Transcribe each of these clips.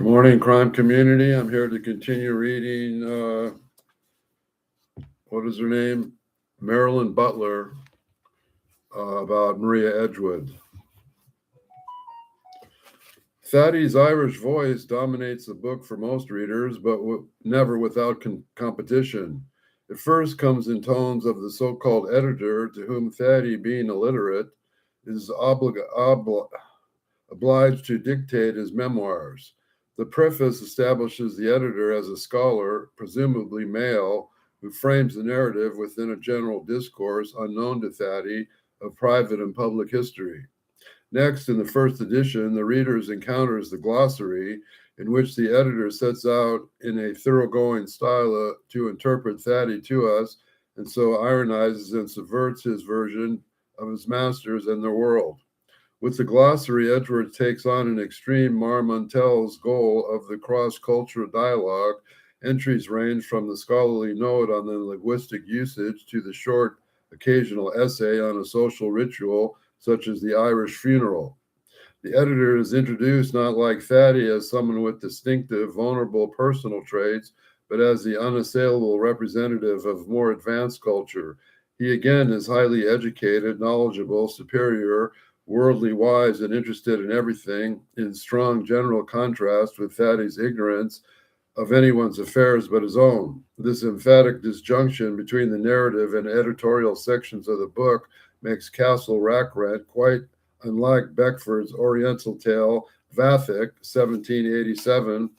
Good morning, crime community. I'm here to continue reading, what is her name? Marilyn Butler, about Maria Edgeworth. Thaddeus' Irish voice dominates the book for most readers, but never without competition. It first comes in tones of the so-called editor, to whom Thaddeus, being illiterate, is obliged to dictate his memoirs. The preface establishes the editor as a scholar, presumably male, who frames the narrative within a general discourse unknown to Thaddeus of private and public history. Next, in the first edition, the reader encounters the glossary, in which the editor sets out in a thoroughgoing style to interpret Thaddeus to us, and so ironizes and subverts his version of his masters and their world. With the glossary, Edgeworth takes on an extreme Marmontel's goal of the cross-cultural dialogue. Entries range from the scholarly note on the linguistic usage to the short occasional essay on a social ritual, such as the Irish funeral. The editor is introduced not like Thaddeus as someone with distinctive, vulnerable personal traits, but as the unassailable representative of more advanced culture. He again is highly educated, knowledgeable, superior, worldly wise, and interested in everything, in strong general contrast with Thaddeus' ignorance of anyone's affairs but his own. This emphatic disjunction between the narrative and editorial sections of the book makes Castle Rackrent quite unlike Beckford's Oriental tale Vathek, 1787,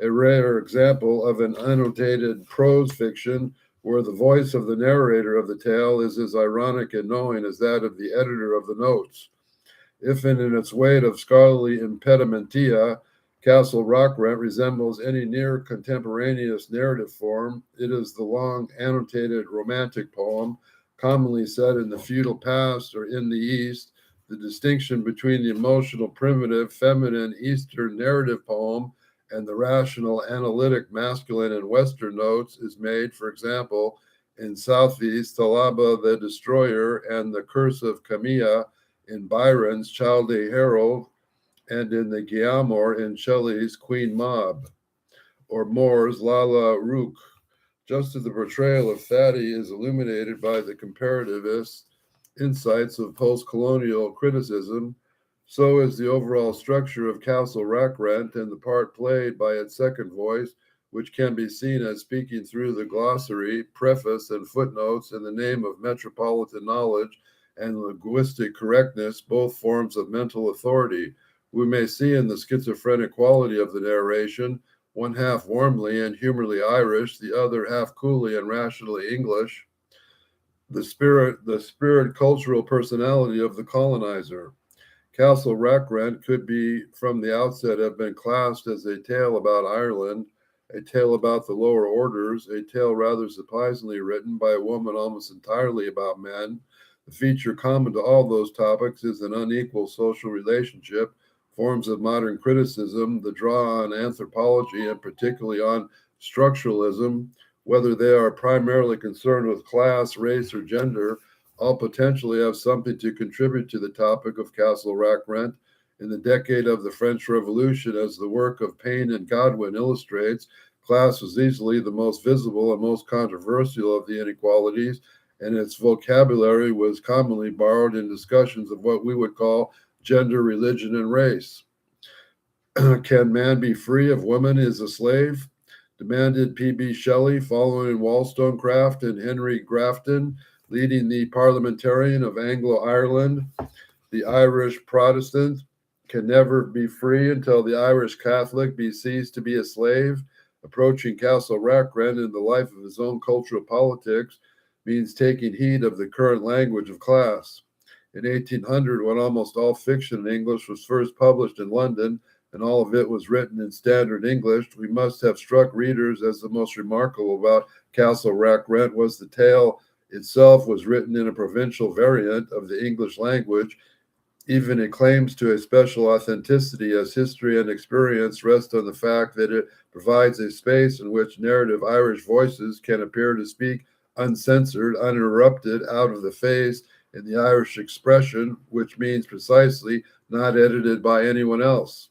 a rare example of an annotated prose fiction where the voice of the narrator of the tale is as ironic and knowing as that of the editor of the notes. If in its weight of scholarly impedimentia, Castle Rackrent resembles any near contemporaneous narrative form, it is the long annotated romantic poem, commonly set in the feudal past or in the East. The distinction between the emotional, primitive, feminine Eastern narrative poem and the rational, analytic, masculine, and Western notes is made, for example, in Southeast Thalaba the Destroyer and the Curse of Camilla, in Byron's Childe Harold, and in the Guillemot in Shelley's Queen Mab, or Moore's Lalla Rookh. Just as the portrayal of Thaddeus is illuminated by the comparativist insights of post-colonial criticism, so is the overall structure of Castle Rackrent and the part played by its second voice, which can be seen as speaking through the glossary, preface, and footnotes in the name of metropolitan knowledge and linguistic correctness, both forms of mental authority. We may see in the schizophrenic quality of the narration, one half warmly and humorly Irish, the other half coolly and rationally English, the spirit cultural personality of the colonizer. Castle Rackrent could be, from the outset, have been classed as a tale about Ireland, a tale about the lower orders, a tale rather surprisingly written by a woman almost entirely about men. The feature common to all those topics is an unequal social relationship, forms of modern criticism, the draw on anthropology, and particularly on structuralism, whether they are primarily concerned with class, race, or gender, all potentially have something to contribute to the topic of Castle Rackrent. In the decade of the French Revolution, as the work of Paine and Godwin illustrates, class was easily the most visible and most controversial of the inequalities, and its vocabulary was commonly borrowed in discussions of what we would call gender, religion, and race. Can man be free if woman is a slave? Demanded P.B. Shelley, following Wollstonecraft and Henry Grafton, leading the parliamentarian of Anglo-Ireland. The Irish Protestant can never be free until the Irish Catholic be ceased to be a slave. Approaching Castle Rackrent in the life of his own cultural politics means taking heed of the current language of class. In 1800, when almost all fiction in English was first published in London, and all of it was written in standard English, we must have struck readers as the most remarkable about Castle Rackrent was the tale itself was written in a provincial variant of the English language. Even it claims to a special authenticity as history and experience rest on the fact that it provides a space in which narrative Irish voices can appear to speak uncensored, uninterrupted, out of the face, in the Irish expression, which means precisely not edited by anyone else.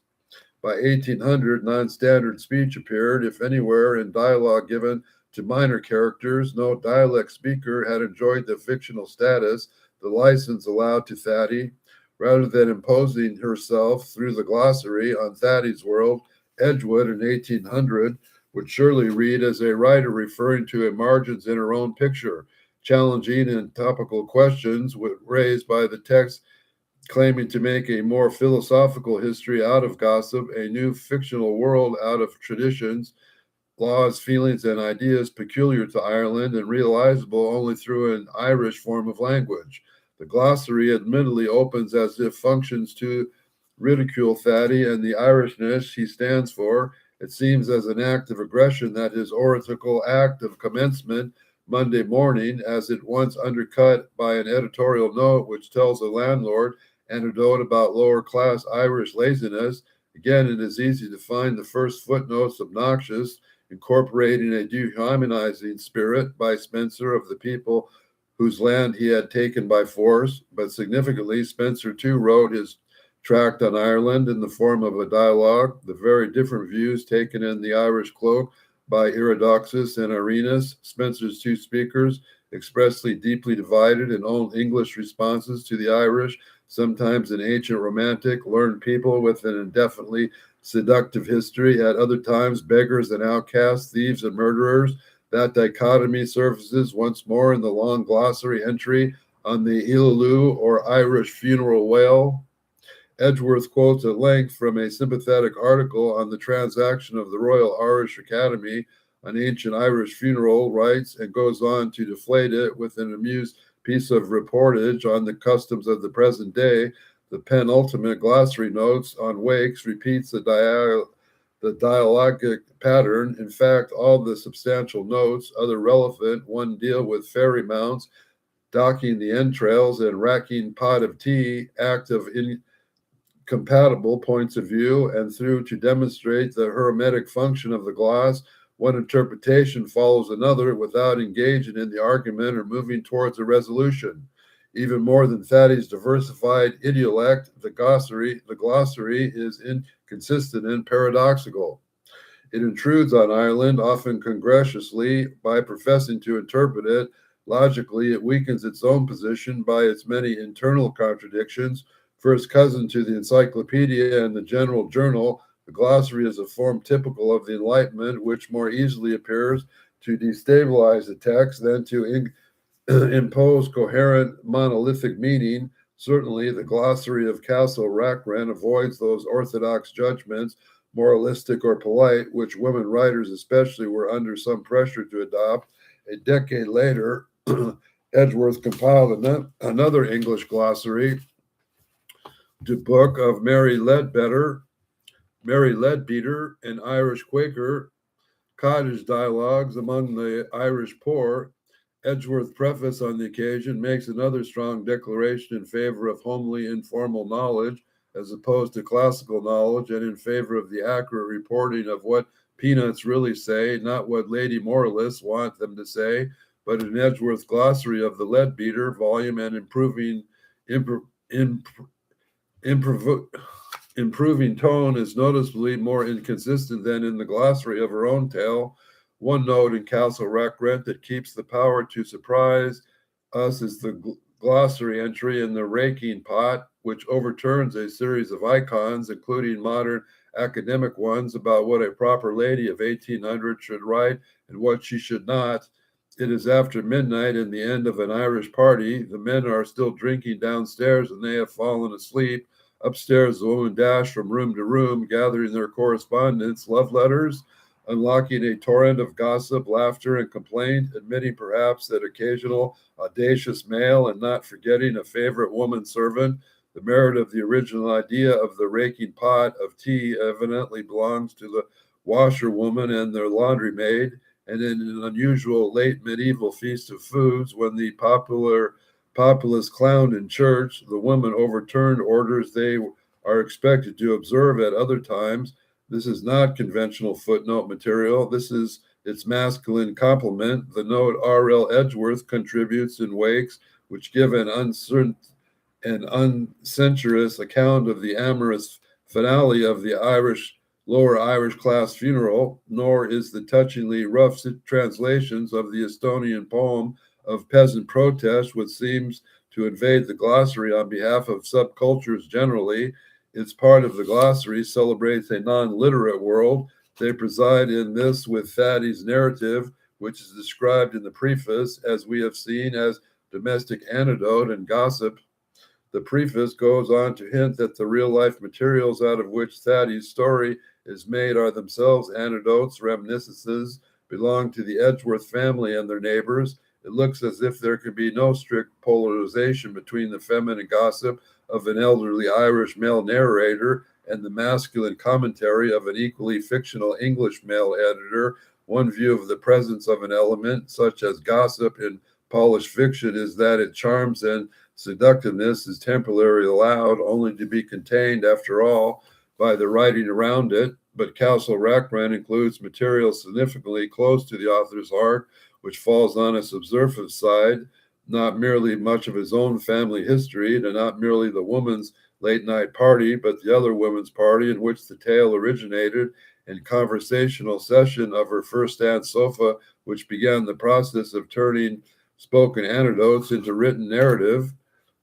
By 1800, non-standard speech appeared, if anywhere, in dialogue given to minor characters. No dialect speaker had enjoyed the fictional status, the license allowed to Thady. Rather than imposing herself through the glossary on Thady's world, Edgeworth in 1800 would surely read as a writer referring to margins in her own picture, challenging and topical questions raised by the text, claiming to make a more philosophical history out of gossip, a new fictional world out of traditions, laws, feelings, and ideas peculiar to Ireland and realizable only through an Irish form of language. The glossary admittedly opens as if functions to ridicule Thady and the Irishness he stands for. It seems as an act of aggression that his oratorical act of commencement Monday morning, as it once undercut by an editorial note which tells a landlord anecdote about lower class Irish laziness. Again, it is easy to find the first footnotes obnoxious, incorporating a dehumanizing spirit by Spencer of the people whose land he had taken by force. But significantly, Spencer too wrote his tract on Ireland in the form of a dialogue, the very different views taken in the Irish cloak by Iridoxus and Irenaeus, Spencer's two speakers, expressly deeply divided in own English responses to the Irish, sometimes an ancient romantic, learned people with an indefinitely seductive history, at other times beggars and outcasts, thieves and murderers. That dichotomy surfaces once more in the long glossary entry on the Illalu or Irish funeral wail. Edgeworth quotes at length from a sympathetic article on the transaction of the Royal Irish Academy on ancient Irish funeral rites, and goes on to deflate it with an amused piece of reportage on the customs of the present day. The penultimate glossary notes on wakes repeats the dialogic pattern. In fact, all the substantial notes, other relevant, one deal with fairy mounts, docking the entrails, and racking pot of tea, act of incompatible points of view, and through to demonstrate the hermetic function of the gloss. One interpretation follows another without engaging in the argument or moving towards a resolution. Even more than Thady's diversified idiolect, the glossary is inconsistent and paradoxical. It intrudes on Ireland, often congratiously, by professing to interpret it. Logically, it weakens its own position by its many internal contradictions. First cousin to the encyclopedia and the general journal, the glossary is a form typical of the Enlightenment, which more easily appears to destabilize the text than to impose coherent monolithic meaning. Certainly, the glossary of Castle Rackrent avoids those orthodox judgments, moralistic or polite, which women writers especially were under some pressure to adopt. A decade later, Edgeworth compiled another English glossary, the book of Mary Leadbeater, an Irish Quaker, cottage dialogues among the Irish poor. Edgeworth's preface on the occasion makes another strong declaration in favor of homely, informal knowledge as opposed to classical knowledge, and in favor of the accurate reporting of what peanuts really say, not what lady moralists want them to say. But in Edgeworth's glossary of the Leadbeater volume, and improving tone is noticeably more inconsistent than in the glossary of her own tale. One note in Castle Rackrent that keeps the power to surprise us is the glossary entry in the raking pot, which overturns a series of icons, including modern academic ones, about what a proper lady of 1800 should write and what she should not. It is after midnight and the end of an Irish party. The men are still drinking downstairs and they have fallen asleep. Upstairs, the women dash from room to room, gathering their correspondence, love letters, unlocking a torrent of gossip, laughter, and complaint, admitting perhaps that occasional audacious mail, and not forgetting a favorite woman servant. The merit of the original idea of the raking pot of tea evidently belongs to the washerwoman and their laundry maid. And in an unusual late medieval feast of foods, when the populace clowned in church, the women overturned orders they are expected to observe at other times. This is not conventional footnote material. This is its masculine complement. The note R.L. Edgeworth contributes in wakes, which give an uncertain and uncensorious account of the amorous finale of the lower Irish class funeral, nor is the touchingly rough translations of the Estonian poem of peasant protest, which seems to invade the glossary on behalf of subcultures generally. Its part of the glossary celebrates a non-literate world. They preside in this with Thaddeus' narrative, which is described in the preface, as we have seen, as domestic anecdote and gossip. The preface goes on to hint that the real-life materials out of which Thaddeus' story is made are themselves anecdotes, reminiscences, belong to the Edgeworth family and their neighbors. It looks as if there could be no strict polarization between the feminine gossip of an elderly Irish male narrator and the masculine commentary of an equally fictional English male editor. One view of the presence of an element, such as gossip in polished fiction, is that its charms and seductiveness is temporarily allowed, only to be contained, after all, by the writing around it. But Castle Rackrent includes material significantly close to the author's heart, which falls on a subversive side, not merely much of his own family history, and not merely the woman's late night party, but the other women's party in which the tale originated, and conversational session of her first aunt's sofa, which began the process of turning spoken anecdotes into written narrative.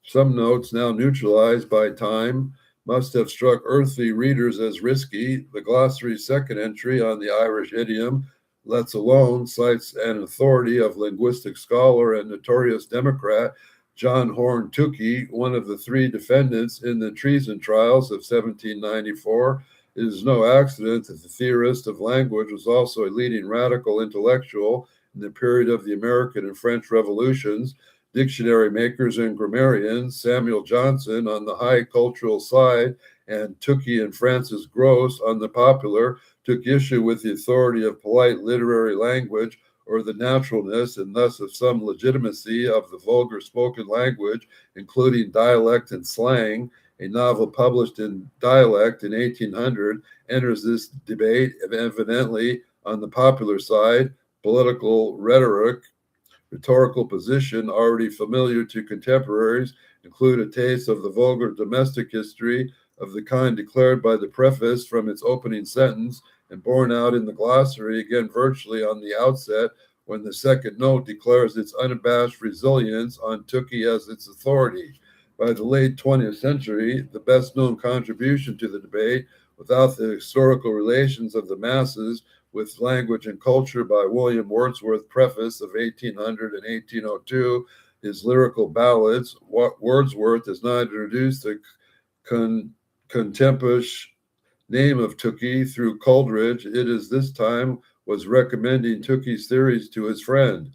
Some notes, now neutralized by time, must have struck earthly readers as risky. The glossary's second entry on the Irish idiom, "Let's alone," cites an authority of linguistic scholar and notorious Democrat John Horne Tookie, one of the three defendants in the treason trials of 1794. It is no accident that the theorist of language was also a leading radical intellectual in the period of the American and French revolutions. Dictionary makers and grammarians, Samuel Johnson on the high cultural side and Tookie and Francis Gross on the popular, took issue with the authority of polite literary language, or the naturalness and thus of some legitimacy of the vulgar spoken language, including dialect and slang. A novel published in dialect in 1800 enters this debate, evidently on the popular side. Political rhetorical position already familiar to contemporaries include a taste of the vulgar domestic history of the kind declared by the preface from its opening sentence and borne out in the glossary, again virtually on the outset, when the second note declares its unabashed resilience on Tookie as its authority. By the late 20th century, the best-known contribution to the debate, without the historical relations of the masses with language and culture, by William Wordsworth, preface of 1800 and 1802, his lyrical ballads. Wordsworth does not introduce the contemporaneous name of Tookie through Coleridge. It is this time was recommending Tookie's theories to his friend.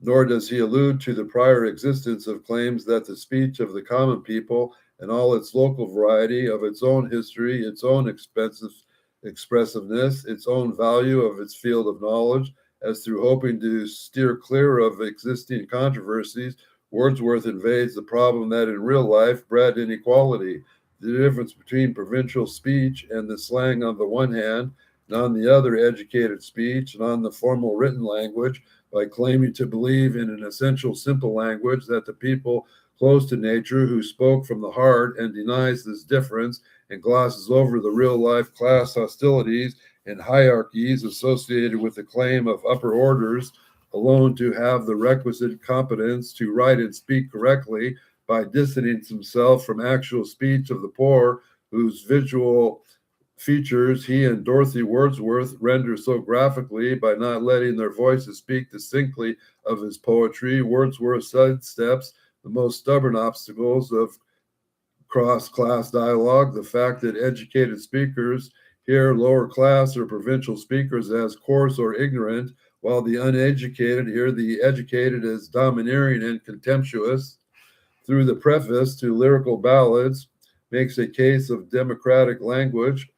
Nor does he allude to the prior existence of claims that the speech of the common people and all its local variety of its own history, its own expressiveness, its own value of its field of knowledge, as through hoping to steer clear of existing controversies, Wordsworth invades the problem that in real life bred inequality, the difference between provincial speech and the slang on the one hand, and on the other educated speech, and on the formal written language, by claiming to believe in an essential simple language that the people close to nature who spoke from the heart, and denies this difference and glosses over the real life class hostilities and hierarchies associated with the claim of upper orders alone to have the requisite competence to write and speak correctly, by distancing himself from actual speech of the poor, whose visual features he and Dorothy Wordsworth render so graphically by not letting their voices speak distinctly of his poetry. Wordsworth sidesteps the most stubborn obstacles of cross-class dialogue, the fact that educated speakers hear lower class or provincial speakers as coarse or ignorant, while the uneducated hear the educated as domineering and contemptuous. Through the preface to Lyrical Ballads, makes a case of democratic language,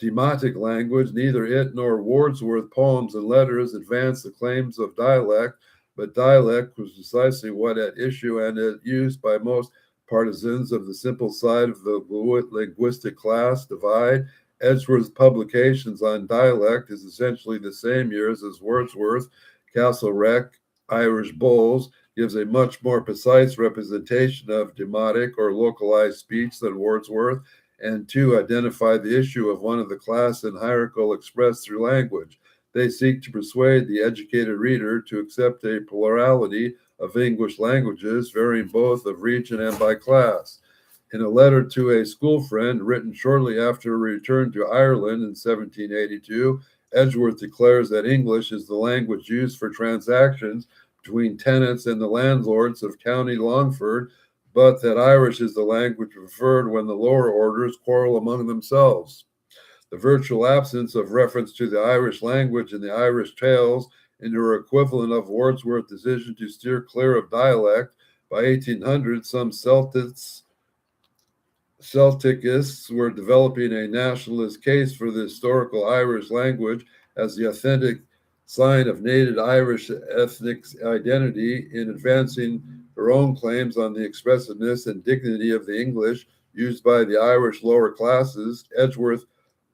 demotic language. Neither it nor Wordsworth poems and letters advance the claims of dialect, but dialect was precisely what at issue and at use by most partisans of the simple side of the linguistic class divide. Edgeworth's publications on dialect is essentially the same years as Wordsworth. Castle Rec, Irish Bulls, gives a much more precise representation of demotic or localized speech than Wordsworth. and 2, identify the issue of one of the class and hierarchical expressed through language. They seek to persuade the educated reader to accept a plurality of English languages, varying both of region and by class. In a letter to a school friend written shortly after a return to Ireland in 1782, Edgeworth declares that English is the language used for transactions between tenants and the landlords of County Longford, but that Irish is the language preferred when the lower orders quarrel among themselves. The virtual absence of reference to the Irish language in the Irish Tales and her equivalent of Wordsworth's decision to steer clear of dialect. By 1800, some Celticists were developing a nationalist case for the historical Irish language as the authentic sign of native Irish ethnic identity in advancing their own claims on the expressiveness and dignity of the English used by the Irish lower classes. Edgeworth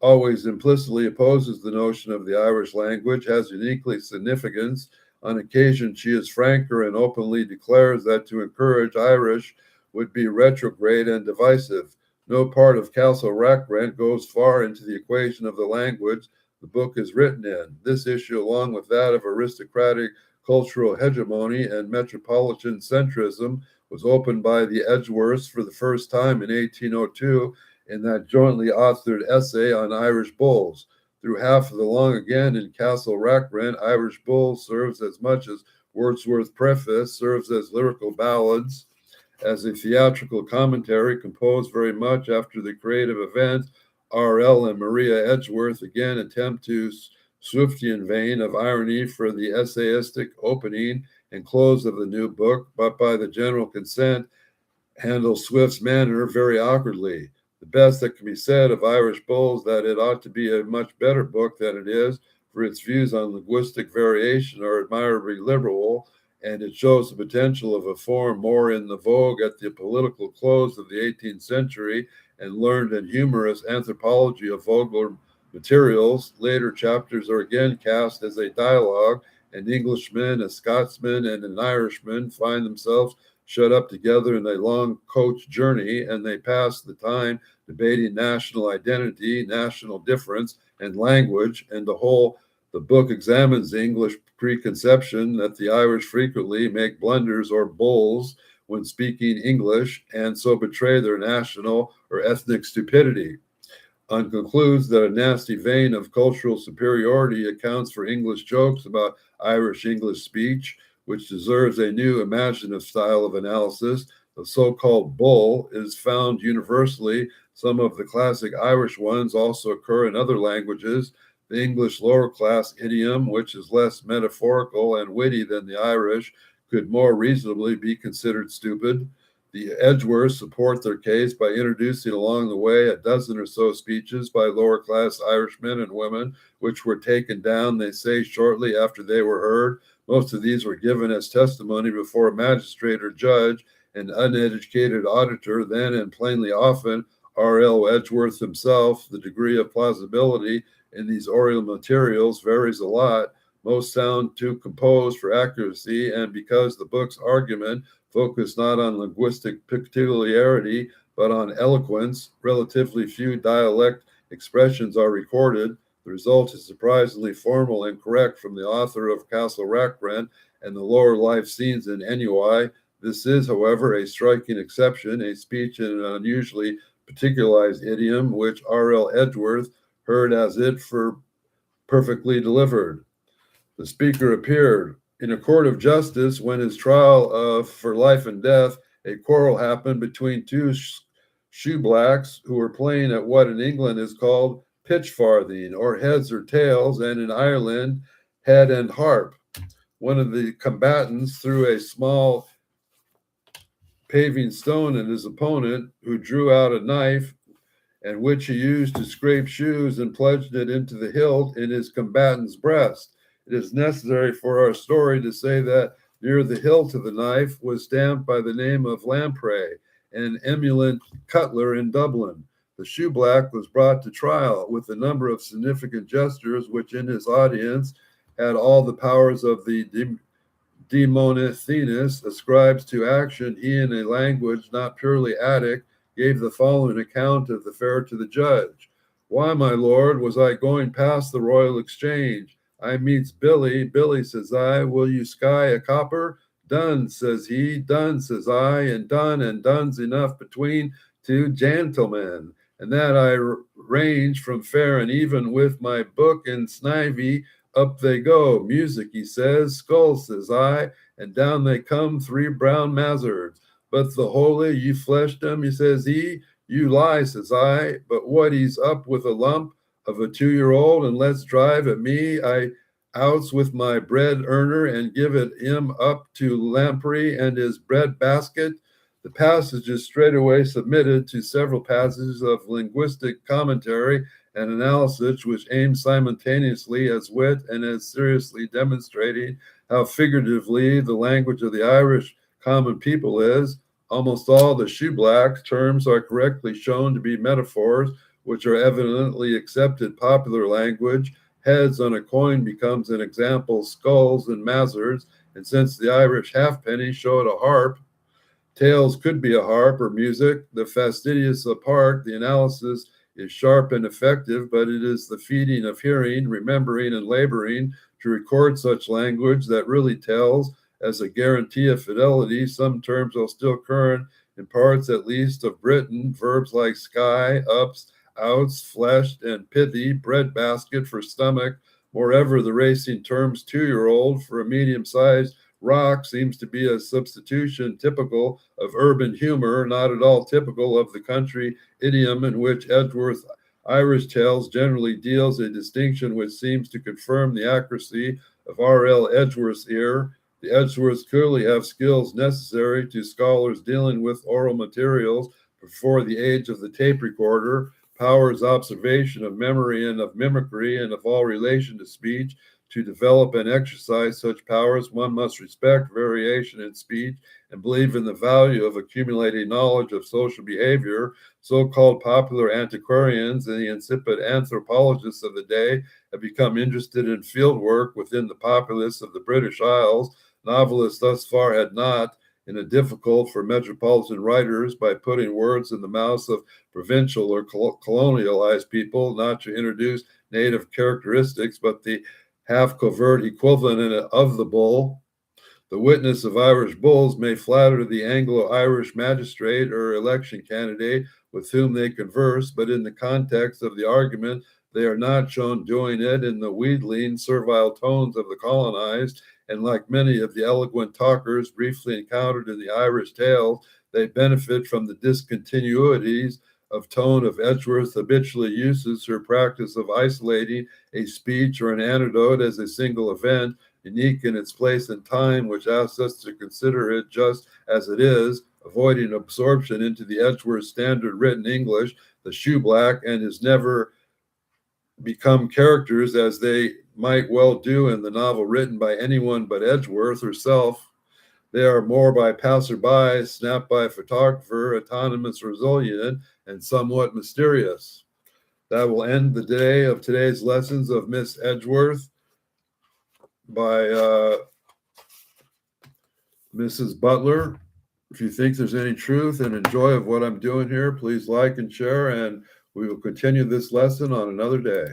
always implicitly opposes the notion of the Irish language as uniquely significance. On occasion, she is franker and openly declares that to encourage Irish would be retrograde and divisive. No part of Castle Rackrent goes far into the equation of the language the book is written in. This issue, along with that of aristocratic cultural hegemony and metropolitan centrism, was opened by the Edgeworths for the first time in 1802 in that jointly authored essay on Irish bulls. Through half of the long again in Castle Rackrent, Irish Bull serves as much as Wordsworth's preface serves as lyrical ballads, as a theatrical commentary composed very much after the creative event. R.L. and Maria Edgeworth again attempt to Swiftian vein of irony for the essayistic opening and close of the new book, but by the general consent handle Swift's manner very awkwardly. The best that can be said of Irish Bulls that it ought to be a much better book than it is, for its views on linguistic variation are admirably liberal, and it shows the potential of a form more in the vogue at the political close of the 18th century and learned and humorous anthropology of vulgar materials. Later chapters are again cast as a dialogue. An Englishman, a Scotsman, and an Irishman find themselves shut up together in a long coach journey, and they pass the time debating national identity, national difference, and language, and the book examines the English preconception that the Irish frequently make blunders or bulls when speaking English and so betray their national or ethnic stupidity. And concludes that a nasty vein of cultural superiority accounts for English jokes about Irish English speech, which deserves a new imaginative style of analysis. The so-called bull is found universally. Some of the classic Irish ones also occur in other languages. The English lower class idiom, which is less metaphorical and witty than the Irish, could more reasonably be considered stupid. The Edgeworths support their case by introducing along the way a dozen or so speeches by lower class Irishmen and women, which were taken down, they say, shortly after they were heard. Most of these were given as testimony before a magistrate or judge, an uneducated auditor, then and plainly often R.L. Edgeworth himself. The degree of plausibility in these oral materials varies a lot. Most sound too composed for accuracy, and because the book's argument focused not on linguistic peculiarity, but on eloquence, relatively few dialect expressions are recorded. The result is surprisingly formal and correct from the author of Castle Rackrent and the lower life scenes in Enui. This is, however, a striking exception, a speech in an unusually particularized idiom, which R.L. Edgeworth heard as it for perfectly delivered. The speaker appeared in a court of justice when his trial for life and death. A quarrel happened between two shoeblacks who were playing at what in England is called pitch farthing, or heads or tails, and in Ireland, head and harp. One of the combatants threw a small paving stone at his opponent, who drew out a knife, and which he used to scrape shoes and plunged it into the hilt in his combatant's breast. It is necessary for our story to say that near the hilt of the knife was stamped by the name of Lamprey, an eminent cutler in Dublin. The shoeblack was brought to trial with a number of significant gestures, which in his audience had all the powers of the Demonisthenes ascribes to action. He, in a language not purely Attic, gave the following account of the fare to the judge. Why, my lord, was I going past the Royal Exchange? I meets Billy. Billy, says I, will you sky a copper? Done, says he. Done, says I, and done's enough between two gentlemen. And that I range from fair and even with my book and snivy. Up they go. Music, he says. Skull, says I, and down they come, three brown mazzards. But the holy, you fleshed them, he says he. You lie, says I, but what he's up with a lump of a 2-year-old, and let's drive at me. I outs with my bread earner and give it him up to Lamprey and his bread basket. The passage is straightway submitted to several passages of linguistic commentary and analysis, which aim simultaneously as wit and as seriously demonstrating how figuratively the language of the Irish common people is. Almost all the shoeblack terms are correctly shown to be metaphors, which are evidently accepted popular language. Heads on a coin becomes an example, skulls and mazzards, and since the Irish halfpenny showed a harp, tails could be a harp or music. The fastidious apart, the analysis is sharp and effective, but it is the feeding of hearing, remembering, and laboring to record such language that really tells. As a guarantee of fidelity, some terms are still current in parts at least of Britain. Verbs like sky, ups, outs, fleshed, and pithy, bread basket for stomach. Moreover, the racing terms 2-year-old for a medium-sized rock seems to be a substitution typical of urban humor, not at all typical of the country idiom in which Edgeworth Irish Tales generally deals, a distinction which seems to confirm the accuracy of R.L. Edgeworth's ear. The Edgeworths clearly have skills necessary to scholars dealing with oral materials before the age of the tape recorder, powers observation of memory and of mimicry and of all relation to speech. To develop and exercise such powers, one must respect variation in speech and believe in the value of accumulating knowledge of social behavior. So-called popular antiquarians and the insipid anthropologists of the day have become interested in field work within the populace of the British Isles. Novelists thus far had not, in a difficult for metropolitan writers, by putting words in the mouths of provincial or colonialized people, not to introduce native characteristics, but the half-covert equivalent of the bull. The witness of Irish bulls may flatter the Anglo-Irish magistrate or election candidate with whom they converse, but in the context of the argument, they are not shown doing it in the wheedling, servile tones of the colonized, and like many of the eloquent talkers briefly encountered in the Irish tale, they benefit from the discontinuities of tone of Edgeworth habitually uses her practice of isolating a speech or an anecdote as a single event, unique in its place and time, which asks us to consider it just as it is, avoiding absorption into the Edgeworth standard written English, the shoeblack, and has never become characters as they might well do in the novel written by anyone but Edgeworth herself. They are more by passerby, snapped by a photographer, autonomous, resilient, and somewhat mysterious. That will end the day of today's lessons of Miss Edgeworth by Mrs. Butler. If you think there's any truth and enjoy of what I'm doing here, please like and share, and we will continue this lesson on another day.